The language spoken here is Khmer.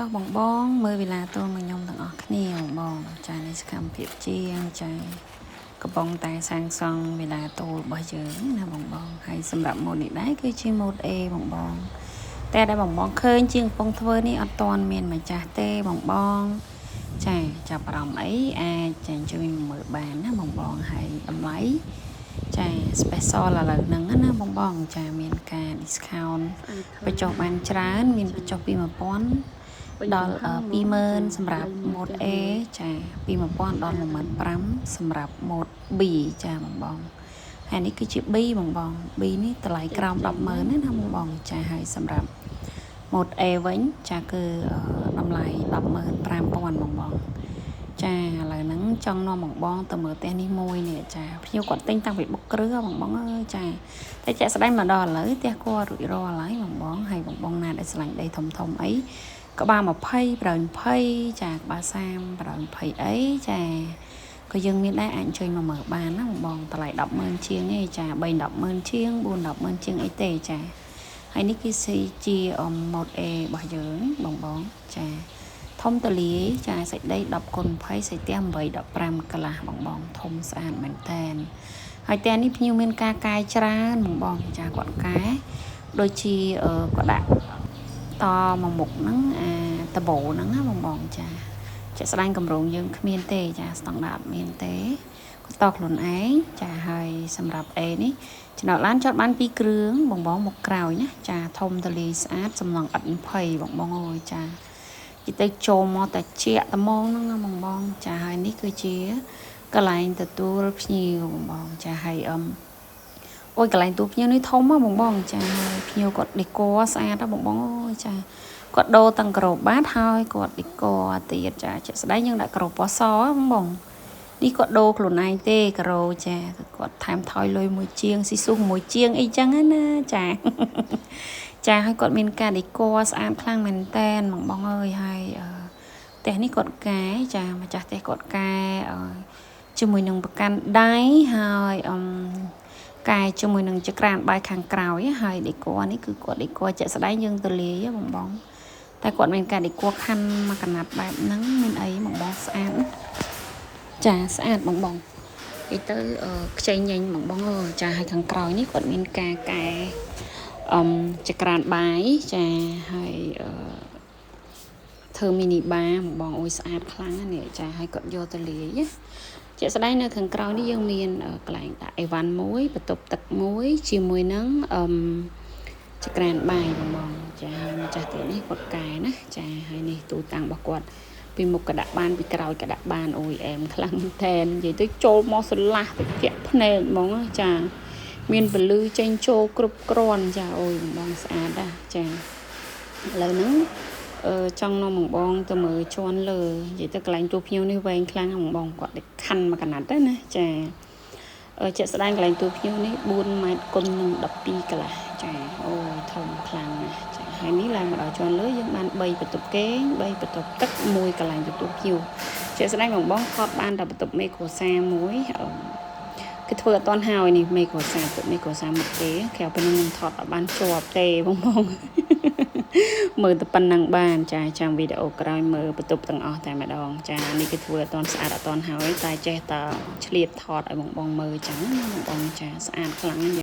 តោះបងបងមើលវិឡាតូនមកខ្ញុំទាំងអស់គ្នាបងចានេះសកម្មភាពជាងចាកំពុងតែសាងសង់វិឡាតូរបស់យើងណាបងបងហើយសម្រាប់ម៉ូតនេះដែរគឺជាម៉ូត A បងបងតែដែលបងបងឃើញជាងកំពុងធ្វើនេះអត់ទាន់មានម្ចាស់ទេបងបងចាចាប់អារម្មណ៍អីអាចចាជួយមើលបានណាបងបងហើយតម្លៃចា special ឥឡូវហ្នឹងណាបងបងចាមានការ discount បញ្ចុះបានច្រើនមានបញ្ចុះពី1000ដល់20000សម្រាប់ mode A ចាពី1000ដល់15000សម្រាប់ mode B ចាបងបងហើយនេះគឺជា B បងបង B នេះតម្លៃក្រោម100,000ណាបងបងចាហើយសម្រាប់ mode A វិញចាគឺតម្លៃ15000បងបងចាឥឡូវហ្នឹងចង់នាំបងទៅមើលផ្ទះនេះមួយនេះចាភ្ញៀវគាត់ទិញតាំងពីបុកគ្រឿងបងអើយចាតែចាក់ស្ដែងមកដល់ឥឡូវផ្ទះគាត់រួចរាល់ហើយបងហើយបងណាដែលឆ្លាញ់ដីធំអីក្បាល20ប្រៅ20ចាក្បាល30ប្រៅ20អីចាក៏យើងមានដែរអាចជួយមកមើលបានណាបងតម្លៃ100,000ជាងឯងចា3 100,000ជាង4 100,000ជាងអីទេចាហើយនេះគឺជាម៉ូត A របស់យើងបងចាធំតលាយចាសាច់ដី10x20សាច់ផ្ទះ8 15កន្លះបងធំស្អាតមែនតែនហើយផ្ទះនេះភ្ញៀវមានការកែច្រើនបងចាគាត់កែដូចជាគាត់ដាក់តមកមុខហ្នឹងតបោហ្នឹងណាបងចាជាក់ស្ដែងកម្រងយើងគ្មានទេចាស្តង់ដារមានទេគាត់តខ្លួនឯងចាហើយសម្រាប់ A នេះចំណតឡានចតបាន2គ្រឿងបងមកក្រោយណាចាធំតលាយស្អាតសំឡងឥត20បងអើយចាទៅចូលមកតែជាត្មងហ្នឹងបងចាហើយនេះគឺជាកន្លែងទទួលភ្ញៀវបងចាហើយកន្លែងទូភ្ញៀវនេះធំហ្មងបងចាហើយភ្ញៀវគាត់ដេកស្អាតបងអូយចាគាត់ដូរតាំងក្របបាតហើយគាត់ដេកទៀតចាជាក់ស្ដែងយើងដាក់ក្របពណ៌សបងនេះគាត់ដូរខ្លួនឯងទេក្រូចាគាត់ថែមថយលុយមួយជាងស៊ីស៊ូមួយជាងអីចឹងណាចាចាហើយគាត់មានការដេកស្អាតខ្លាំងមែនតែនបងអើយហើយផ្ទះនេះគាត់កែចាម្ចាស់ផ្ទះគាត់កែជាមួយនឹងប្រកាន់ដៃហើយកែជាមួយនឹងចក្រានបាយខាងក្រោយហើយដេកនេះគឺគាត់ដេកជាក់ស្ដែងយើងទៅលាយបងតែគាត់មានការដេកខណ្ឌមកកណាត់បែបហ្នឹងមានអីបងស្អាតចាស្អាតបងនិយាយទៅខ្ចីញញបងអើយចាហើយខាងក្រោយនេះគាត់មានការកែចក្រានបាយចាហើយធ្វើមីនីបាបងអើយស្អាតខ្លាំងណាស់ចាហើយគាត់យកទៅលាយជាក់ស្ដែងនៅខាងក្រោយនេះយើងមានកន្លែងដាក់អីវ៉ាន់មួយបន្ទប់ទឹកមួយជាមួយនឹងចក្រានបាយបងចាហើយម្ចាស់ទៀតនេះគាត់កែណាចាហើយនេះទូតាំងរបស់គាត់ពីមុខក៏ដាក់បានពីក្រោយក៏ដាក់បានអូយអែមខ្លាំងតែននិយាយទៅចូលមកស្រឡះទៅជាក់ភ្នែកហ្មងចាមានពលឺចេញចូលគ្រប់គ្រាន់ចាអូយបងស្អាតដែរចាឥឡូវហ្នឹងចង់នាំបងទៅមើលជន់លើនិយាយទៅកន្លែងទូភ្ញៀវនេះវែងខ្លាំងបងគាត់ទៅខណ្ឌមកកណាត់ដែរណាចាជាក់ស្ដែងកន្លែងទូភ្ញៀវនេះ4ម៉ែត្រគុណនឹង12កន្លះចាអូយធំខ្លាំងណាស់ចាហើយនេះឡើងមកដល់ជន់លើយើងបាន3បន្ទប់គេង3បន្ទប់ទឹក1កន្លែងទទួលភ្ញៀវជាក់ស្ដែងបងថតបានតែបន្ទប់មេគ្រួសារមួយគឺធ្វើអត់តាន់ហើយនេះមេគ្រួសារទឹកមេគ្រួសារមកទេក្រៅពីនឹងខ្ញុំថតអត់បានជាប់ទេបងមើលតែប៉ុណ្ណឹងបានចាចាំវីដេអូក្រោយមើលបន្ទប់ទាំងអស់តែម្ដងចានេះគឺធ្វើអត់តាន់ស្អាតអត់តាន់ហើយតែចេះតែឆ្លៀតថតឲ្យបងមើលចឹងបងចាស្អាតខ្លាំង